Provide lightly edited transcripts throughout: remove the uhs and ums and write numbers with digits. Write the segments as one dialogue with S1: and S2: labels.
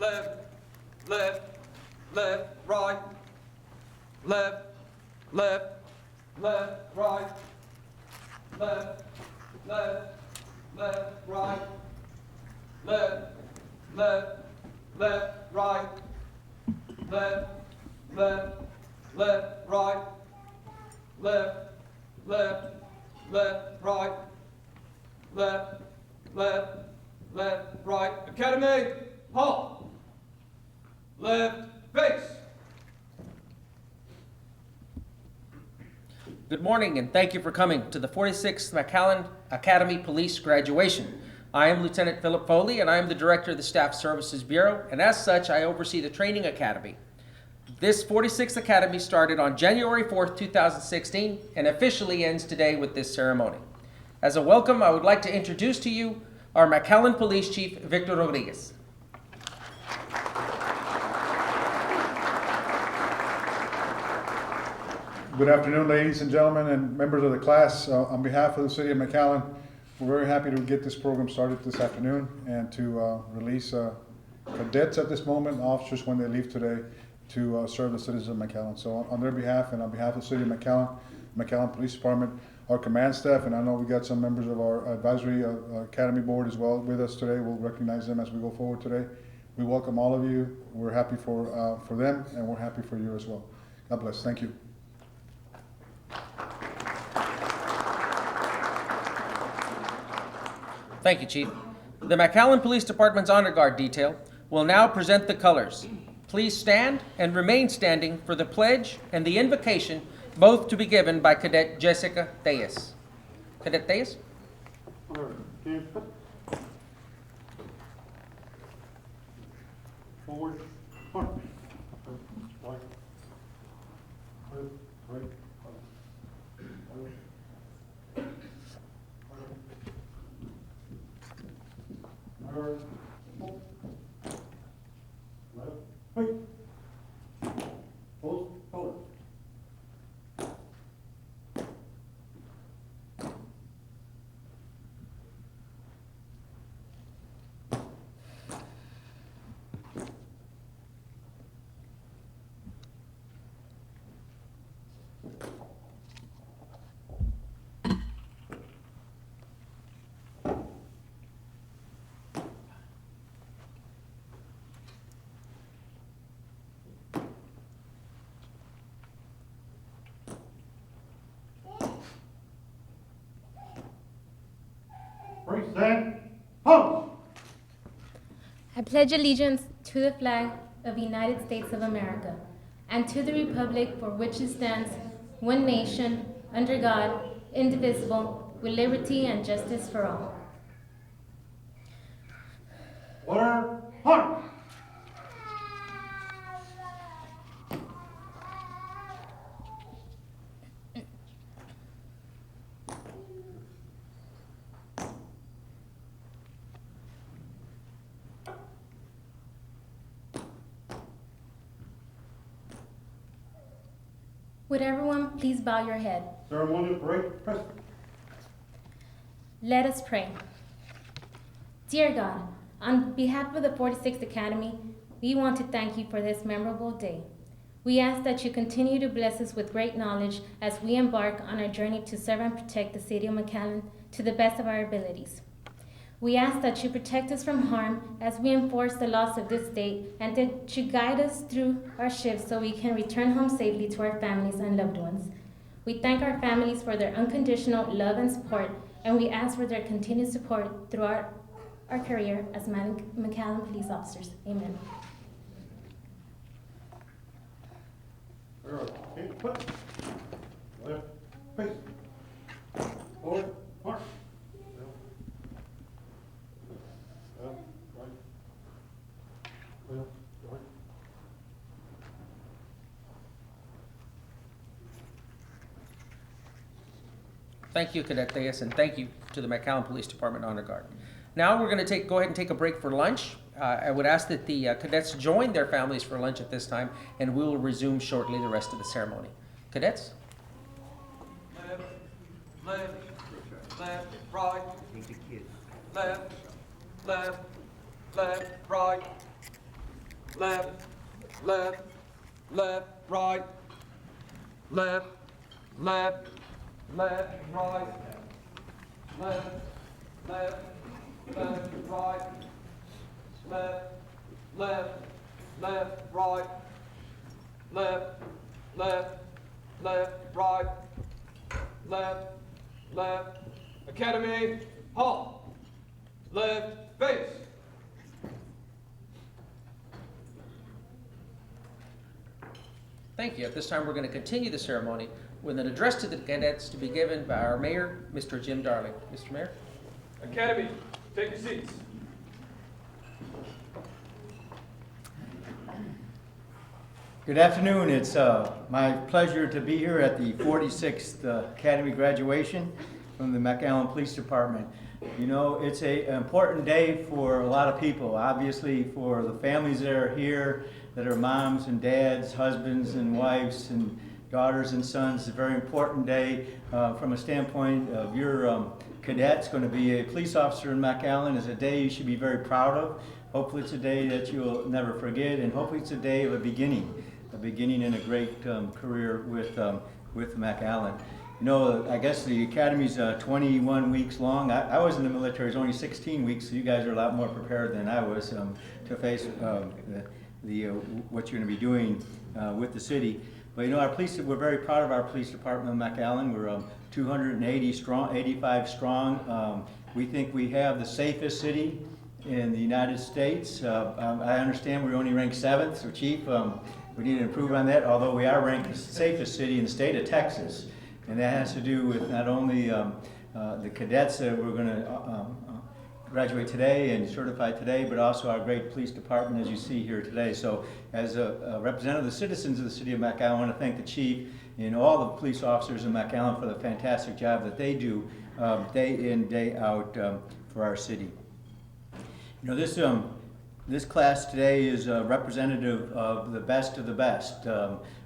S1: left, left, left, right, left, left, left, right, left, left, left, right, left, left, left, right, left, left, left, right, left, left, left, right, left, left, left, right. Academy, halt. Left, face.
S2: Good morning and thank you for coming to the 46th McAllen Academy Police graduation. I am Lieutenant Philip Foley and I am the Director of the Staff Services Bureau, and as such I oversee the Training Academy. This 46th Academy started on January 4th, 2016 and officially ends today with this ceremony. As a welcome, I would like to introduce to you our McAllen Police Chief, Victor Rodriguez.
S3: Good afternoon, ladies and gentlemen and members of the class. On behalf of the City of McAllen, we're very happy to get this program started this afternoon and to release cadets at this moment, officers when they leave today, to serve the citizens of McAllen. So on their behalf and on behalf of the City of McAllen, McAllen Police Department, our command staff, and I know we got some members of our advisory academy board as well with us today. We'll recognize them as we go forward today. We welcome all of you. We're happy for them and we're happy for you as well. God bless. Thank you.
S2: Thank you, Chief. The McAllen Police Department's Honor Guard detail will now present the colors. Please stand and remain standing for the pledge and the invocation, both to be given by Cadet Jessica Tejas. Cadet Tejas?
S3: Forward.
S4: I pledge allegiance to the flag of the United States of America and to the republic for which it stands, one nation, under God, indivisible, with liberty and justice for all.
S3: Order, march!
S4: Would everyone please bow your head?
S3: Ceremonial parade, present.
S4: Let us pray. Dear God, on behalf of the 46th Academy, we want to thank you for this memorable day. We ask that you continue to bless us with great knowledge as we embark on our journey to serve and protect the City of McAllen to the best of our abilities. We ask that you protect us from harm as we enforce the laws of this state, and that you guide us through our shifts so we can return home safely to our families and loved ones. We thank our families for their unconditional love and support, and we ask for their continued support throughout our career as McAllen police officers. Amen.
S3: Left, face. Forward, march.
S2: Thank you, Cadet Tejas, and thank you to the McAllen Police Department Honor Guard. Now we're going to go ahead and take a break for lunch. I would ask that the cadets join their families for lunch at this time, and we will resume shortly the rest of the ceremony. Cadets?
S1: Left, left, left, right. Left, left, left, right. left, left, left, right, left, left, left, right, left, left, left, right, left, left, left, right, left, left, left, right, left, left, Academy, halt, left, face.
S2: Thank you. At this time, we're going to continue the ceremony with an address to the cadets to be given by our mayor, Mr. Jim Darling. Mr. Mayor?
S1: Academy, take your seats.
S5: Good afternoon. It's my pleasure to be here at the 46th Academy graduation from the McAllen Police Department. You know, it's an important day for a lot of people. Obviously, for the families that are here, that are moms and dads, husbands and wives and daughters and sons. It's a very important day from a standpoint of your cadets going to be a police officer in McAllen. Is a day you should be very proud of. Hopefully it's a day that you'll never forget, and hopefully it's a day of a beginning in a great career with McAllen. You know, I guess the Academy's 21 weeks long. I was in the military, it's only 16 weeks, so you guys are a lot more prepared than I was to face what you're going to be doing with the city. But you know, we're very proud of our police department in McAllen. We're 280 strong, 85 strong. We think we have the safest city in the United States. I understand we're only ranked 7th, so Chief, we need to improve on that, although we are ranked the safest city in the state of Texas. And that has to do with not only the cadets that we're going to graduate today and certify today, but also our great police department as you see here today. So as a representative of the citizens of the city of McAllen, I want to thank the Chief and all the police officers in McAllen for the fantastic job that they do day in, day out for our city. You know, this class today is representative of the best of the best.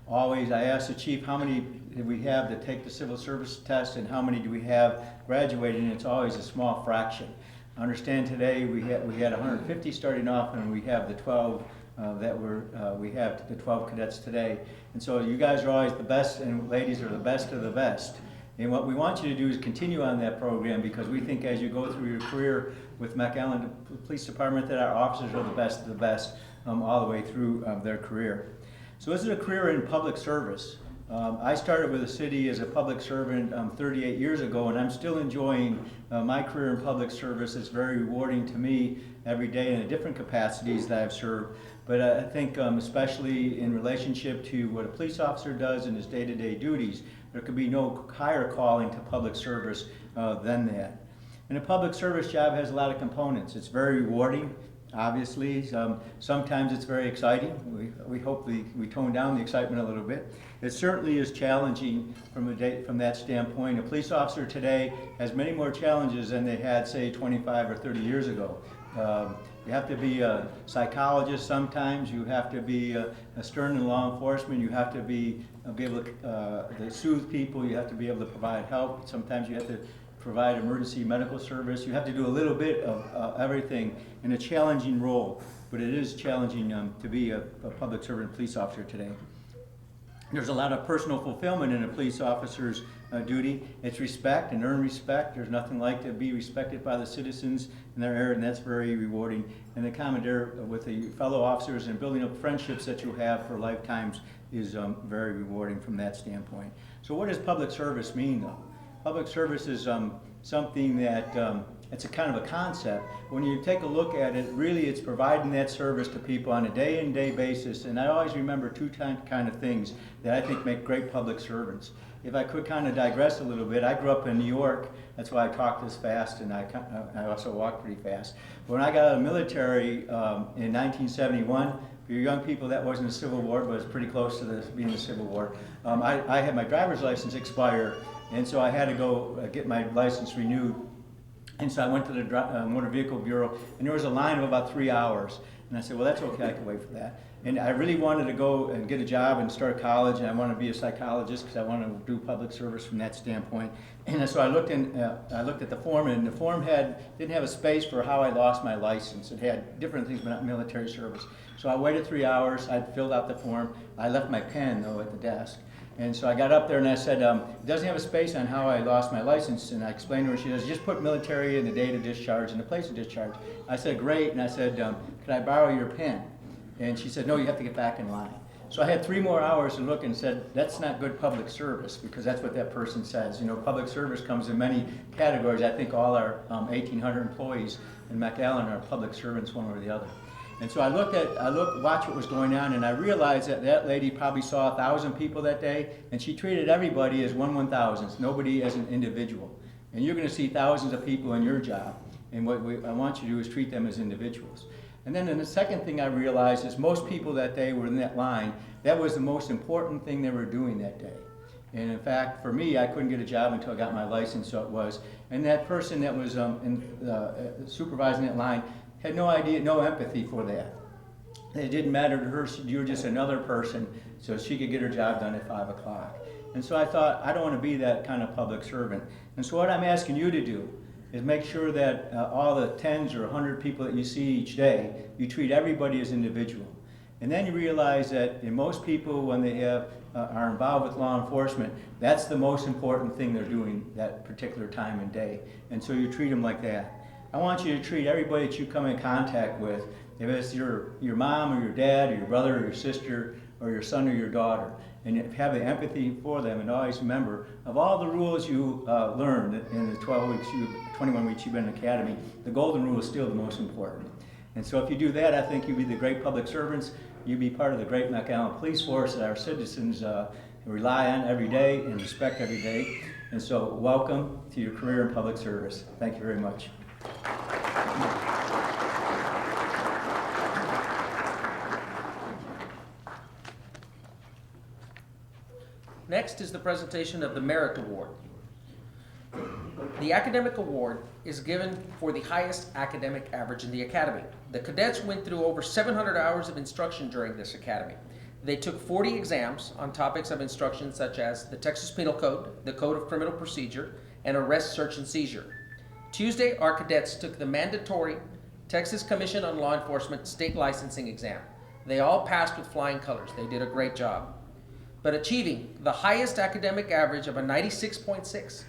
S5: Always, I ask the Chief, how many do we have that take the civil service test and how many do we have graduating? It's always a small fraction. I understand today we had 150 starting off, and we have the 12 we have the 12 cadets today. And so you guys are always the best, and ladies are the best of the best. And what we want you to do is continue on that program, because we think as you go through your career with McAllen Police Department that our officers are the best of the best all the way through their career. So this is a career in public service. I started with the city as a public servant 38 years ago, and I'm still enjoying my career in public service. It's very rewarding to me every day in the different capacities that I've served. But I think especially in relationship to what a police officer does in his day-to-day duties, there could be no higher calling to public service than that. And a public service job has a lot of components. It's very rewarding, obviously. Sometimes it's very exciting. We hope we tone down the excitement a little bit. It certainly is challenging from that standpoint. A police officer today has many more challenges than they had, say, 25 or 30 years ago. You have to be a psychologist sometimes. You have to be a stern in law enforcement. You have to be able to soothe people. You have to be able to provide help. Sometimes you have to provide emergency medical service. You have to do a little bit of everything in a challenging role, but it is challenging to be a public servant police officer today. There's a lot of personal fulfillment in a police officer's duty. It's respect and earn respect. There's nothing like to be respected by the citizens in their area, and that's very rewarding. And the commandeer with the fellow officers and building up friendships that you have for lifetimes is very rewarding from that standpoint. So what does public service mean, though? Public service is something that it's a kind of a concept. When you take a look at it, really it's providing that service to people on a day-in-day basis. And I always remember two kind of things that I think make great public servants. If I could kind of digress a little bit, I grew up in New York. That's why I talk this fast, and I also walk pretty fast. But when I got out of the military in 1971, for you young people, that wasn't a Civil War, but it was pretty close to being the Civil War. I had my driver's license expire, and so I had to go get my license renewed. And so I went to the Motor Vehicle Bureau, and there was a line of about 3 hours. And And I said, well, that's okay, I can wait for that. And I really wanted to go and get a job and start college, and I wanted to be a psychologist because I wanted to do public service from that standpoint. And so I looked at the form, and the form didn't have a space for how I lost my license. It had different things, but not military service. So I waited 3 hours, I filled out the form. I left my pen, though, at the desk. And so I got up there and I said, it doesn't have a space on how I lost my license. And I explained to her, she says, just put military in the date of discharge and the place of discharge. I said, great. And I said, could I borrow your pen? And she said, no, you have to get back in line. So I had 3 more hours to look and said, that's not good public service, because that's what that person says. You know, public service comes in many categories. I think all our 1,800 employees in McAllen are public servants, one way or the other. And so I watched what was going on, and I realized that that lady probably saw 1,000 people that day, and she treated everybody as 1/1000, nobody as an individual. And you're going to see thousands of people in your job, and what I want you to do is treat them as individuals. And then the second thing I realized is most people that day were in that line, that was the most important thing they were doing that day. And in fact, for me, I couldn't get a job until I got my license, so it was. And that person that was supervising that line had no idea, no empathy for that. It didn't matter to her, you were just another person, so she could get her job done at 5 o'clock. And so I thought, I don't want to be that kind of public servant. And so what I'm asking you to do is make sure that all the tens or 100 people that you see each day, you treat everybody as individual. And then you realize that in most people, when they are involved with law enforcement, that's the most important thing they're doing that particular time and day. And so you treat them like that. I want you to treat everybody that you come in contact with, if it's your mom or your dad or your brother or your sister or your son or your daughter, and have the empathy for them, and always remember, of all the rules you learned in the 21 weeks you've been in academy, the golden rule is still the most important. And so if you do that, I think you'll be the great public servants, you'll be part of the great McAllen police force that our citizens rely on every day and respect every day. And so welcome to your career in public service. Thank you very much.
S2: Next is the presentation of the Merit Award. The academic award is given for the highest academic average in the academy. The cadets went through over 700 hours of instruction during this academy. They took 40 exams on topics of instruction such as the Texas Penal Code, the Code of Criminal Procedure, and arrest, search, and seizure. Tuesday, our cadets took the mandatory Texas Commission on Law Enforcement state licensing exam. They all passed with flying colors. They did a great job. But achieving the highest academic average of a 96.6,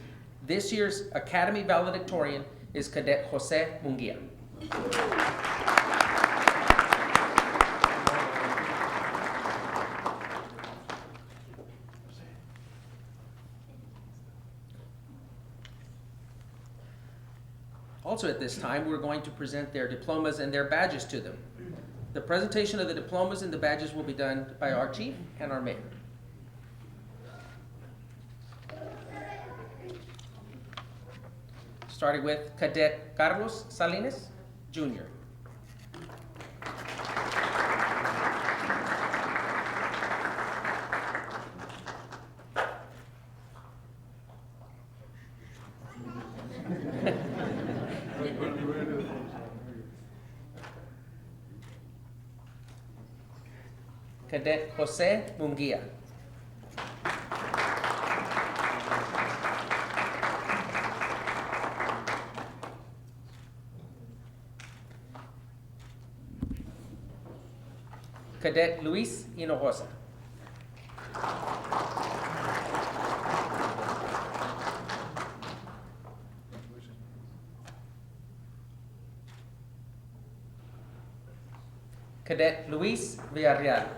S2: this year's Academy Valedictorian is Cadet Jose Munguia. Also at this time, we're going to present their diplomas and their badges to them. The presentation of the diplomas and the badges will be done by our chief and our mayor. Starting with Cadet Carlos Salinas, Jr. Cadet Jose Munguia. Cadet Luis Hinojosa. Cadet Luis Villarreal.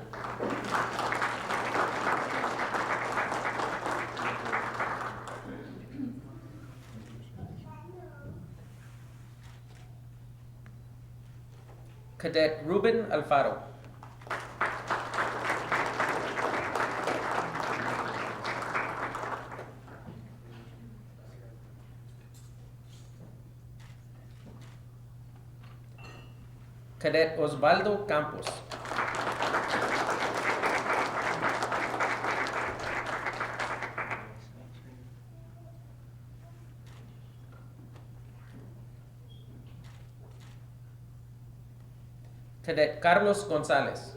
S2: Cadet Ruben Alfaro. Cadet Osvaldo Campos. Cadet Carlos Gonzalez.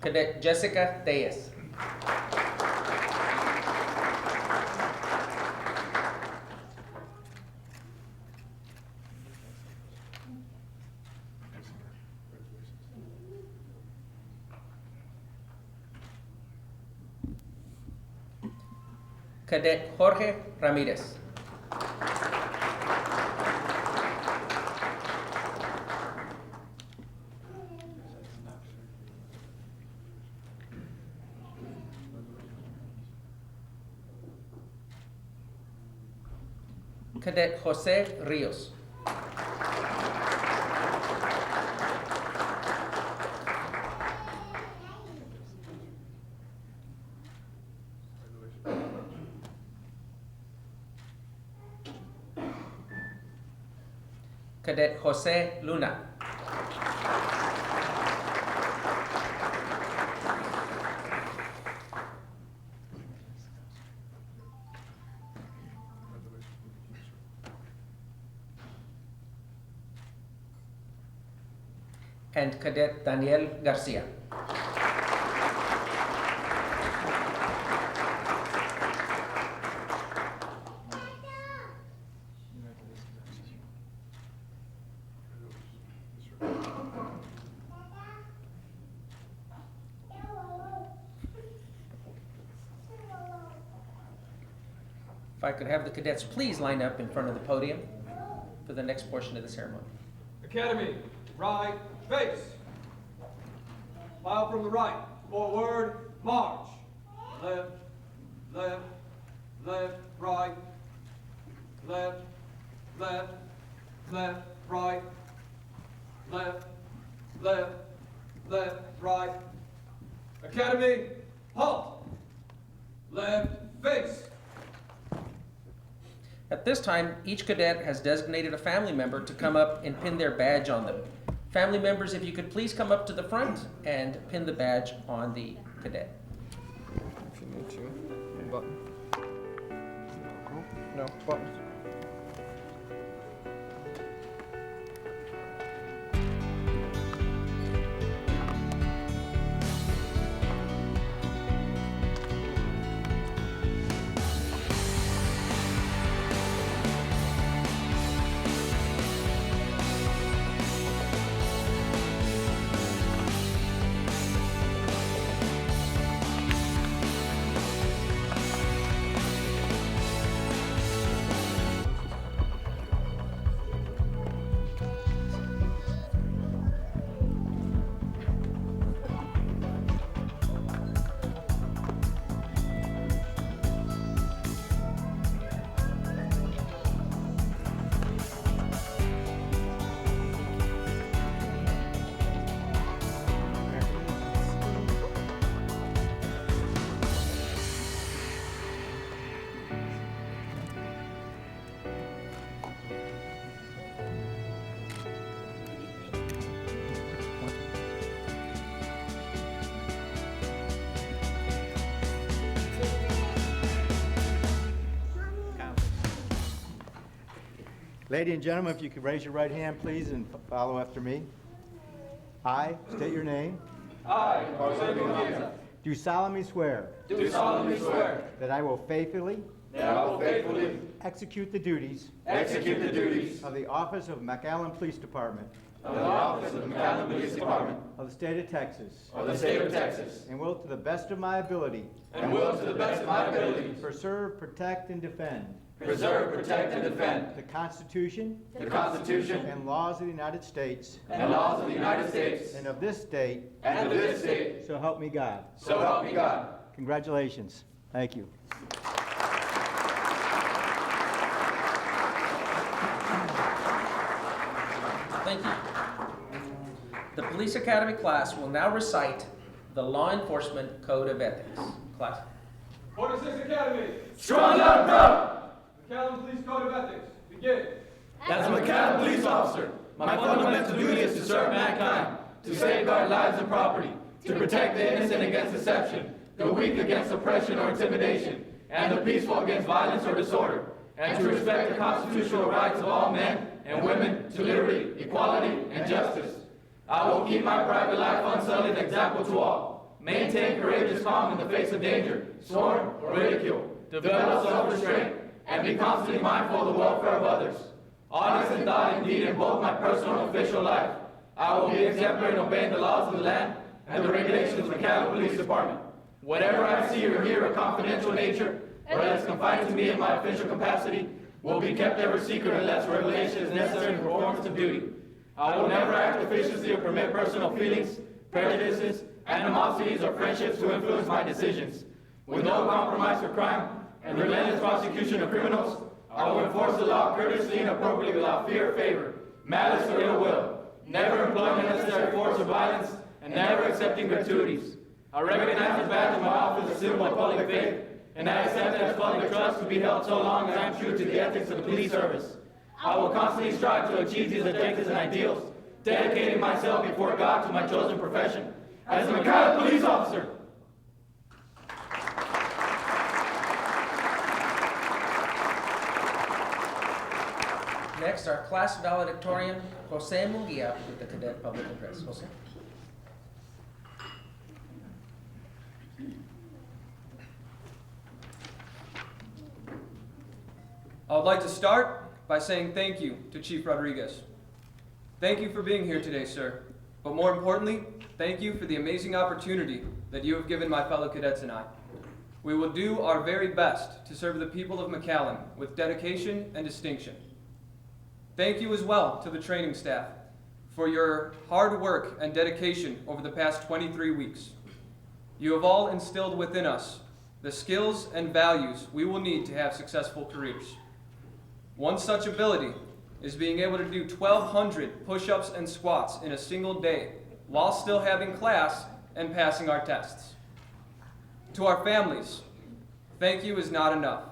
S2: Cadet Jessica Reyes. Cadet Jorge Ramirez. Cadet Jose Rios. Cadet Jose Luna. And Cadet Daniel Garcia. If I could have the cadets please line up in front of the podium for the next portion of the ceremony.
S1: Academy, right face. File from the right. Forward, march. Left, left, left, right. Left, left, left, right. Left, left, left, right. Academy, halt. Left face.
S2: At this time, each cadet has designated a family member to come up and pin their badge on them. Family members, if you could please come up to the front and pin the badge on the cadet.
S1: If you need to. Button. No, button.
S5: Ladies and gentlemen, if you could raise your right hand, please, and follow after me. I state your name.
S1: I, Jose Mendoza,
S5: Do solemnly swear
S1: do solemnly swear
S5: that I will faithfully
S1: that I will faithfully
S5: execute the duties
S1: execute the duties
S5: of the office of McAllen Police Department
S1: of the office of the McAllen Police Department
S5: of the state of Texas,
S1: of the state of Texas,
S5: and will to the best of my ability
S1: and will to the best of my ability
S5: preserve, protect, and defend
S1: preserve, protect, and defend
S5: the Constitution
S1: the Constitution
S5: and laws of the United States
S1: and laws of the United States
S5: and of this state,
S1: and of this state,
S5: so help me God.
S1: so help me God.
S5: Congratulations. Thank you.
S2: Thank you. The Police Academy class will now recite the Law Enforcement Code of Ethics. Class.
S1: 46th Academy. Strong up, bro! McAllen Police Code of Ethics. Begin.
S6: As a McAllen police officer, my fundamental duty is to serve mankind.
S1: to safeguard lives and property, to protect the innocent against deception, the weak against oppression or intimidation, and the peaceful against violence or disorder, and to respect the constitutional rights of all men and women to liberty, equality, and justice. I will keep my private life unsullied and example to all, maintain courageous calm in the face of danger, scorn, or ridicule, develop self-restraint, and be constantly mindful of the welfare of others. Honest in thought and deed in both my personal and official life. I will be exemplary in obeying the laws of the land and the regulations of the McAllen Police Department. Whatever I see or hear of confidential nature, or that is confined to me in my official capacity, will be kept ever secret unless revelation is necessary in performance of duty. I will never act officiously or permit personal feelings, prejudices, animosities, or friendships to influence my decisions. With no compromise for crime and relentless prosecution of criminals, I will enforce the law courteously and appropriately without fear or favor, malice or ill will, never employing unnecessary force or violence, and never accepting gratuities. I recognize the badge of my office as a symbol of public faith, and I accept that as public trust to be held so long as I am true to the ethics of the police service. I will constantly strive to achieve these objectives and ideals, dedicating myself before God to my chosen profession as a McAllen police officer.
S2: Next, our class valedictorian, Jose Munguia, with the cadet public address. Jose.
S6: I would like to start by saying thank you to Chief Rodriguez. Thank you for being here today, sir. But more importantly, thank you for the amazing opportunity that you have given my fellow cadets and I. We will do our very best to serve the people of McAllen with dedication and distinction. Thank you as well to the training staff for your hard work and dedication over the past 23 weeks. You have all instilled within us the skills and values we will need to have successful careers. One such ability is being able to do 1,200 push-ups and squats in a single day while still having class and passing our tests. To our families, thank you is not enough.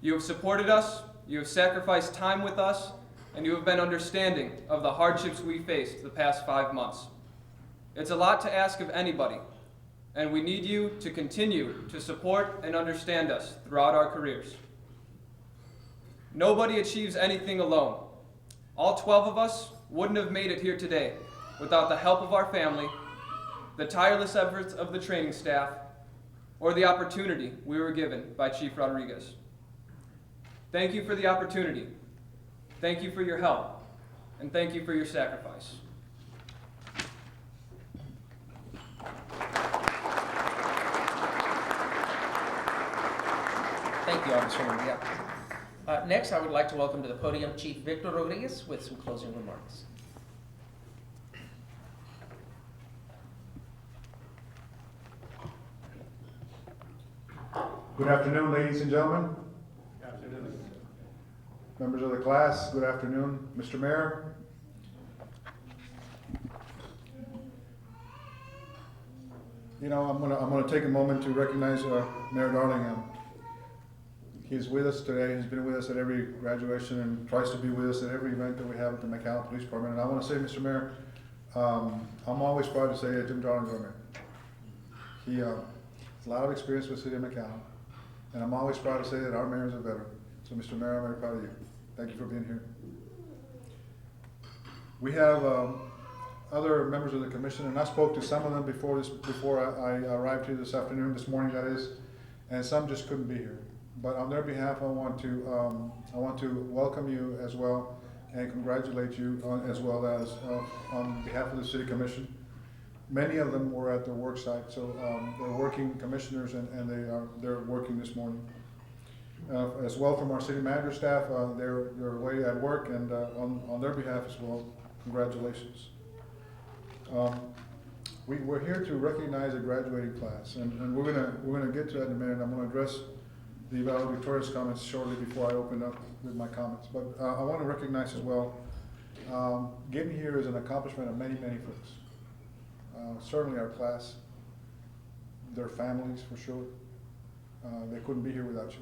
S6: You have supported us, you have sacrificed time with us, and you have been understanding of the hardships we faced the past 5 months. It's a lot to ask of anybody, and we need you to continue to support and understand us throughout our careers. Nobody achieves anything alone. All 12 of us wouldn't have made it here today without the help of our family, the tireless efforts of the training staff, or the opportunity we were given by Chief Rodriguez. Thank you for the opportunity. Thank you for your help, and thank you for your sacrifice.
S2: Thank you, Officer Munguia. Next, I would like to welcome to the podium Chief Victor Rodriguez with some closing remarks.
S3: Good afternoon, ladies and gentlemen. Good afternoon. Members of the class, good afternoon. Mr. Mayor. You know, I'm gonna take a moment to recognize Mayor Darling. He's with us today. He's been with us at every graduation and tries to be with us at every event that we have at the McAllen Police Department. And I want to say, Mr. Mayor, I'm always proud to say that Jim Darling's our mayor. He has a lot of experience with the city of McAllen, and I'm always proud to say that our mayor is a veteran. So, Mr. Mayor, I'm very proud of you. Thank you for being here. We have other members of the commission, and I spoke to some of them before I arrived here this morning, that is, and some just couldn't be here. But on their behalf, I want to welcome you as well and congratulate you as well as on behalf of the City Commission. Many of them were at their work site, so they're working commissioners and they're working this morning. As well from our city manager staff, they're away at work, and on their behalf as well, congratulations. We're here to recognize a graduating class, and we're gonna get to that in a minute. I'm gonna address the valedictorian's comments shortly before I open up with my comments. But I want to recognize as well, getting here is an accomplishment of many, many folks. Certainly our class, their families for sure. They couldn't be here without you.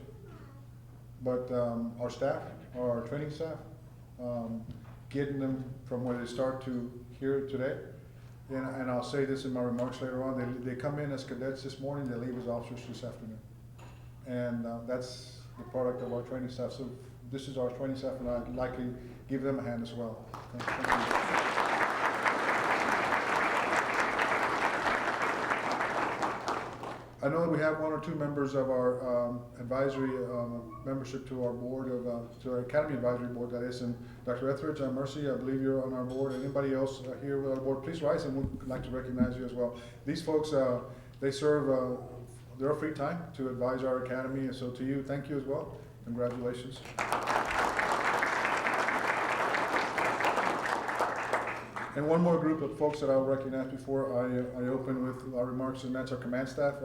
S3: But our staff, our training staff, getting them from where they start to here today, and I'll say this in my remarks later on, they come in as cadets this morning, they leave as officers this afternoon. And that's the product of our training staff. So this is our training staff, and I'd like to give them a hand as well. Thank you. I know that we have one or two members of our advisory membership to our board to our Academy Advisory Board, that is, and Dr. Etheridge, Mercy, I believe you're on our board. Anybody else here with our board, please rise, and we'd like to recognize you as well. These folks, they serve their free time to advise our academy, and so to you, thank you as well. Congratulations. And one more group of folks that I'll recognize before I open with our remarks, and that's our command staff.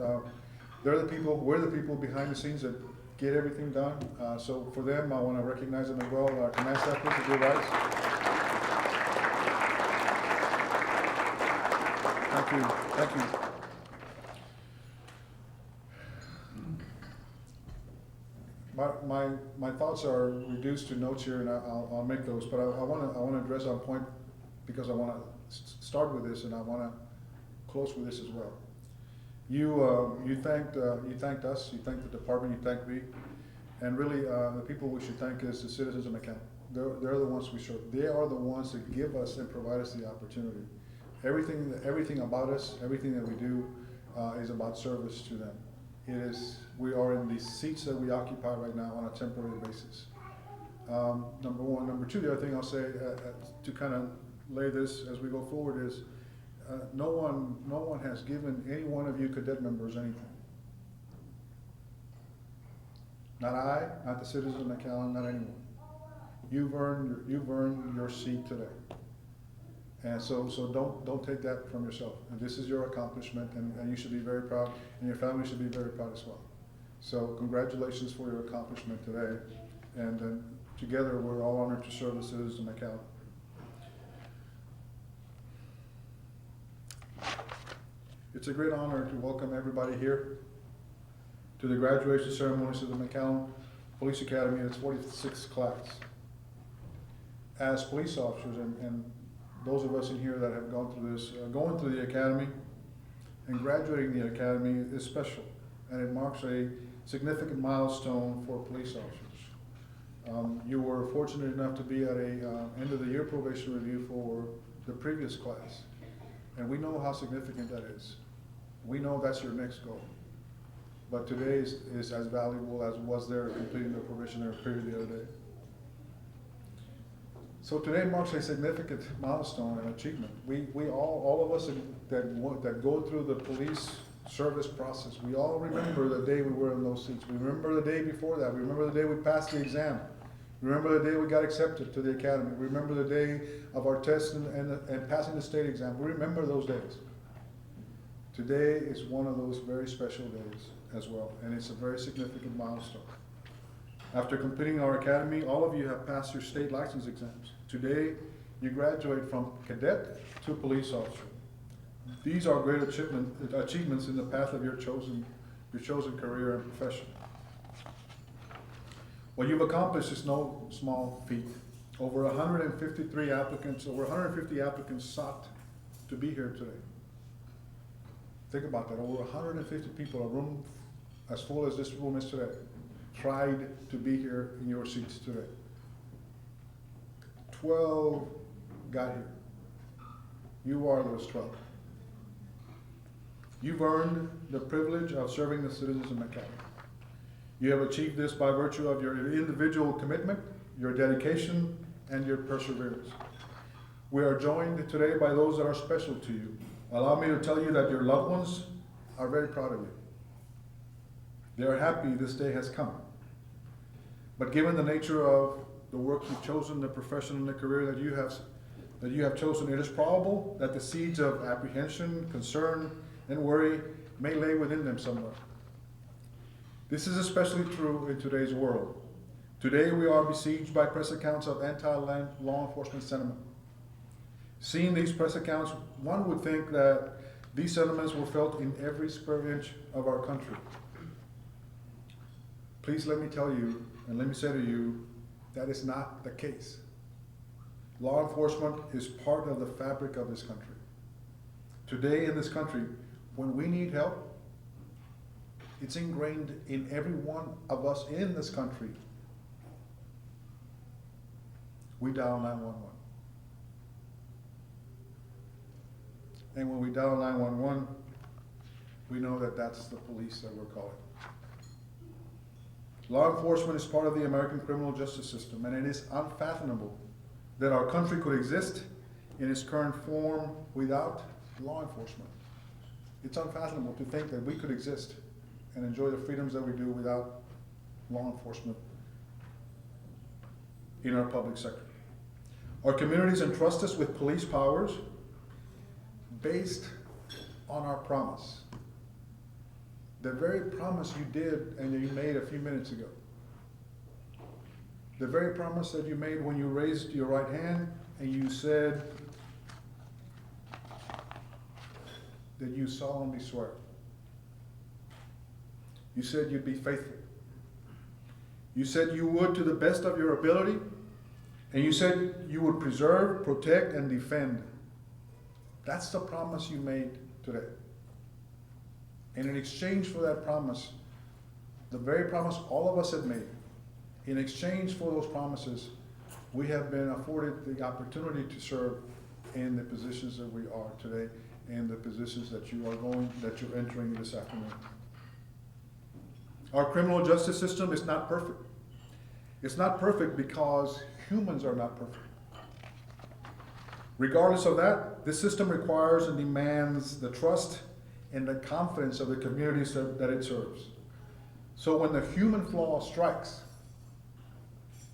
S3: We're the people behind the scenes that get everything done. So for them, I want to recognize them as well. Our command staff, please, do rise. Thank you, thank you. My thoughts are reduced to notes here, and I'll make those, but I want to address our point, because I want to start with this, and I want to close with this as well. You thanked us, you thanked the department, you thanked me, and really the people we should thank is the citizens of McAllen. They're the ones we serve. They are the ones that give us and provide us the opportunity. Everything about us, everything that we do is about service to them. We are in the seats that we occupy right now on a temporary basis. Number one. Number two, the other thing I'll say to kind of lay this as we go forward is no one has given any one of you cadet members anything. Not I, not the citizens of McAllen, not anyone. You've earned your seat today. And so don't take that from yourself. And this is your accomplishment, and you should be very proud, and your family should be very proud as well. So congratulations for your accomplishment today. And together we're all honored to serve the citizens of McAllen. It's a great honor to welcome everybody here to the graduation ceremonies of the McAllen Police Academy in its 46th class. As police officers, and those of us in here that have gone through this, going through the academy and graduating the academy is special, and it marks a significant milestone for police officers. You were fortunate enough to be at a end of the year probation review for the previous class, and we know how significant that is. We know that's your next goal, but today is as valuable as was there completing the probationary period the other day. So today marks a significant milestone and achievement. We all of us that go through the police service process, we all remember the day we were in those seats. We remember the day before that. We remember the day we passed the exam. We remember the day we got accepted to the academy. We remember the day of our test and passing the state exam. We remember those days. Today is one of those very special days as well, and it's a very significant milestone. After completing our academy, all of you have passed your state license exams. Today, you graduate from cadet to police officer. These are great achievements in the path of your chosen career and profession. What you've accomplished is no small feat. Over 150 applicants sought to be here today. Think about that, over 150 people, a room as full as this room is today, tried to be here in your seats today. 12 got here. You are those 12. You've earned the privilege of serving the citizens of McAllen. You have achieved this by virtue of your individual commitment, your dedication, and your perseverance. We are joined today by those that are special to you. Allow me to tell you that your loved ones are very proud of you. They are happy this day has come. But given the nature of the work you've chosen, the profession and the career that you have chosen, it is probable that the seeds of apprehension, concern, and worry may lay within them somewhere. This is especially true in today's world. Today we are besieged by press accounts of anti-law enforcement sentiment. Seeing these press accounts, one would think that these sentiments were felt in every square inch of our country. Please let me tell you, and let me say to you, that is not the case. Law enforcement is part of the fabric of this country. Today in this country, when we need help, it's ingrained in every one of us in this country. We dial 911. And when we dial 911, we know that that's the police that we're calling. Law enforcement is part of the American criminal justice system, and it is unfathomable that our country could exist in its current form without law enforcement. It's unfathomable to think that we could exist and enjoy the freedoms that we do without law enforcement in our public sector. Our communities entrust us with police powers based on our promise. The very promise you did and that you made a few minutes ago. The very promise that you made when you raised your right hand and you said that you solemnly swear. You said you'd be faithful. You said you would to the best of your ability, and you said you would preserve, protect, and defend. That's the promise you made today. And in exchange for that promise, the very promise all of us have made, in exchange for those promises, we have been afforded the opportunity to serve in the positions that we are today and the positions that you're entering this afternoon. Our criminal justice system is not perfect. It's not perfect because humans are not perfect. Regardless of that, this system requires and demands the trust and the confidence of the communities that it serves. So when the human flaw strikes,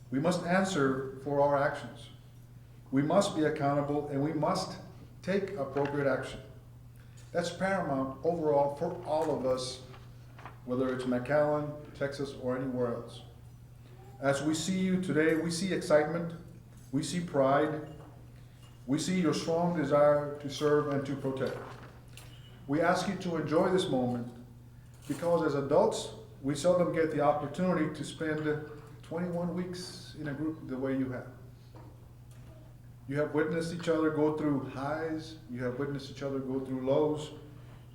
S3: we must answer for our actions. We must be accountable and we must take appropriate action. That's paramount overall for all of us, whether it's McAllen, Texas, or anywhere else. As we see you today, we see excitement, we see pride, we see your strong desire to serve and to protect. We ask you to enjoy this moment because as adults, we seldom get the opportunity to spend 21 weeks in a group the way you have. You have witnessed each other go through highs, you have witnessed each other go through lows,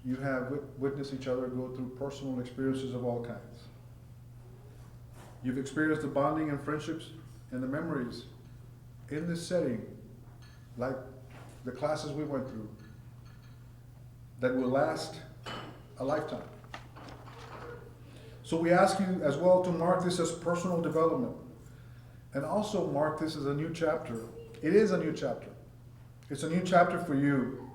S3: you have witnessed each other go through personal experiences of all kinds. You've experienced the bonding and friendships and the memories in this setting, like the classes we went through, that will last a lifetime. So we ask you as well to mark this as personal development and also mark this as a new chapter. It is a new chapter. It's a new chapter for you,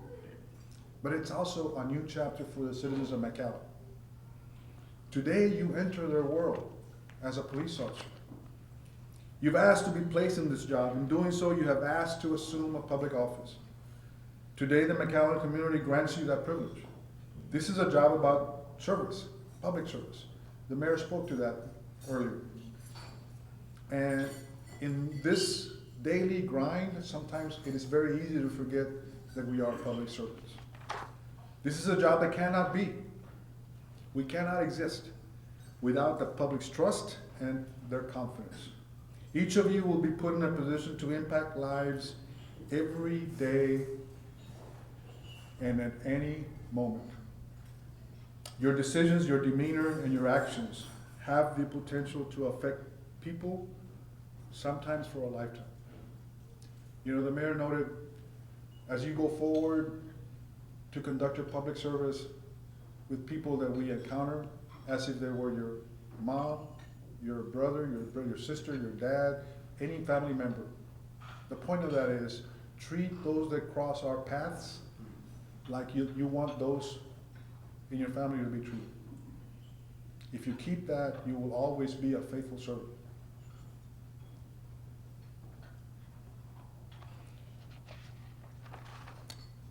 S3: but it's also a new chapter for the citizens of McAllen. Today you enter their world as a police officer. You've asked to be placed in this job. In doing so, you have asked to assume a public office. Today, the McAllen community grants you that privilege. This is a job about service, public service. The mayor spoke to that earlier. And in this daily grind, sometimes it is very easy to forget that we are public servants. This is a job that cannot be. We cannot exist without the public's trust and their confidence. Each of you will be put in a position to impact lives every day and at any moment. Your decisions, your demeanor, and your actions have the potential to affect people, sometimes for a lifetime. You know, the mayor noted, as you go forward to conduct your public service with people that we encounter, as if they were your mom, your brother, your sister, your dad, any family member. The point of that is, treat those that cross our paths like you want those in your family to be treated. If you keep that, you will always be a faithful servant.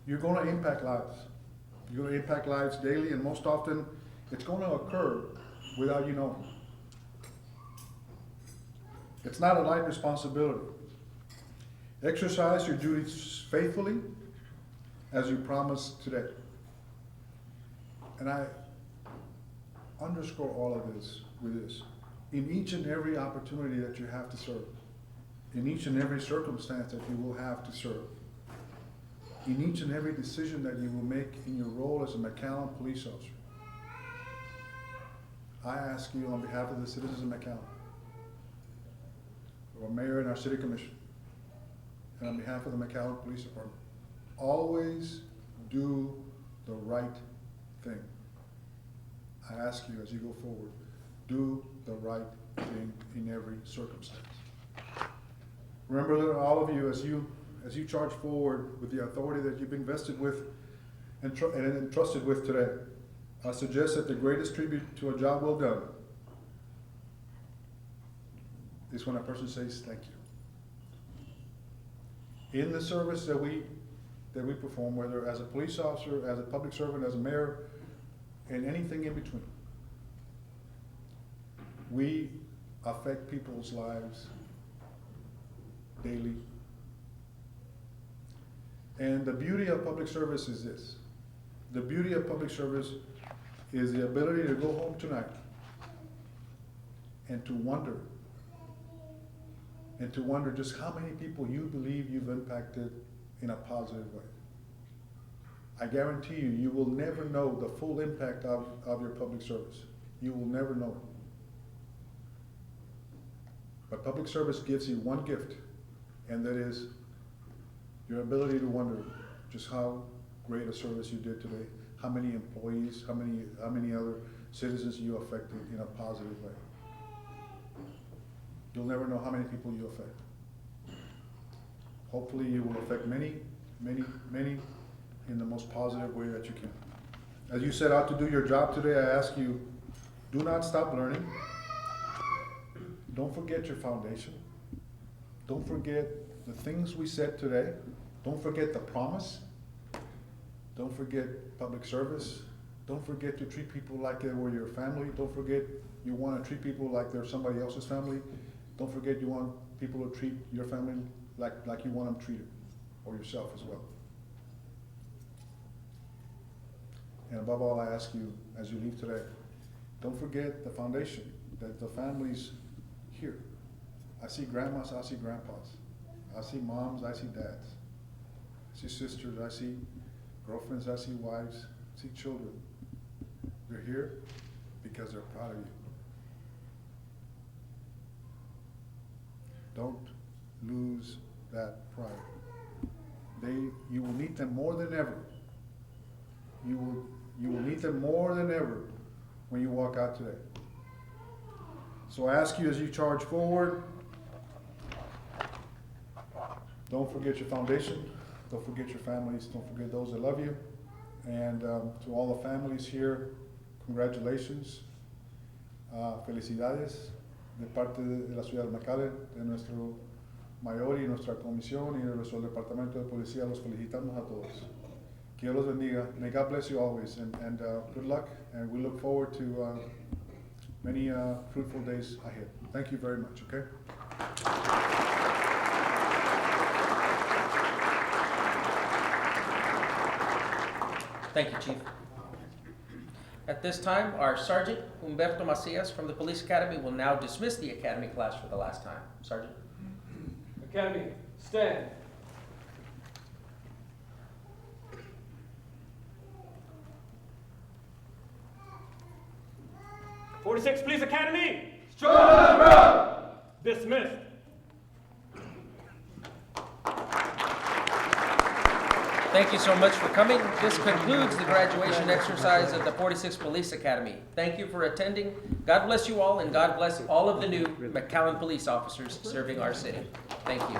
S3: You're going to impact lives. You're going to impact lives daily, and most often, it's going to occur without you knowing. It's not a light responsibility. Exercise your duties faithfully as you promised today. And I underscore all of this with this. In each and every opportunity that you have to serve, in each and every circumstance that you will have to serve, in each and every decision that you will make in your role as a McAllen police officer. I ask you on behalf of the citizens of McAllen, our mayor and our city commission, and on behalf of the McAllen Police Department, always do the right thing. I ask you as you go forward, do the right thing in every circumstance. Remember, all of you, as you charge forward with the authority that you've been vested with and entrusted with today, I suggest that the greatest tribute to a job well done is when a person says thank you. In the service that we perform, whether as a police officer, as a public servant, as a mayor, and anything in between, we affect people's lives daily. And the beauty of public service is this. The beauty of public service is the ability to go home tonight and to wonder just how many people you believe you've impacted in a positive way. I guarantee you, you will never know the full impact of your public service. You will never know it. But public service gives you one gift, and that is your ability to wonder just how great a service you did today, how many employees, how many other citizens you affected in a positive way. You'll never know how many people you affect. Hopefully you will affect many, many, many in the most positive way that you can. As you set out to do your job today, I ask you, do not stop learning. Don't forget your foundation. Don't forget the things we said today. Don't forget the promise. Don't forget public service. Don't forget to treat people like they were your family. Don't forget you want to treat people like they're somebody else's family. Don't forget you want people to treat your family like you want them treated, or yourself as well. And above all, I ask you, as you leave today, don't forget the foundation, that the family's here. I see grandmas, I see grandpas. I see moms, I see dads. I see sisters, I see girlfriends, I see wives, I see children. They're here because they're proud of you. Don't lose that pride. You will need them more than ever. You will need them more than ever when you walk out today. So I ask you as you charge forward, don't forget your foundation, don't forget your families, don't forget those that love you. And to all the families here, congratulations, felicidades de parte de la ciudad de McAllen, de nuestro mayor y nuestra comisión y de nuestro departamento de policía. Los felicitamos a todos. Que Dios los bendiga. May God bless you always, and good luck, and we look forward to many fruitful days ahead. Thank you very much, okay?
S2: Thank you, Chief. At this time, our Sergeant Humberto Macias from the Police Academy will now dismiss the Academy class for the last time. Sergeant.
S6: Academy, stand.
S7: '46 Police Academy, dismissed.
S2: Thank you so much for coming. This concludes the graduation exercise of the 46th Police Academy. Thank you for attending. God bless you all, and God bless all of the new McAllen police officers serving our city. Thank you.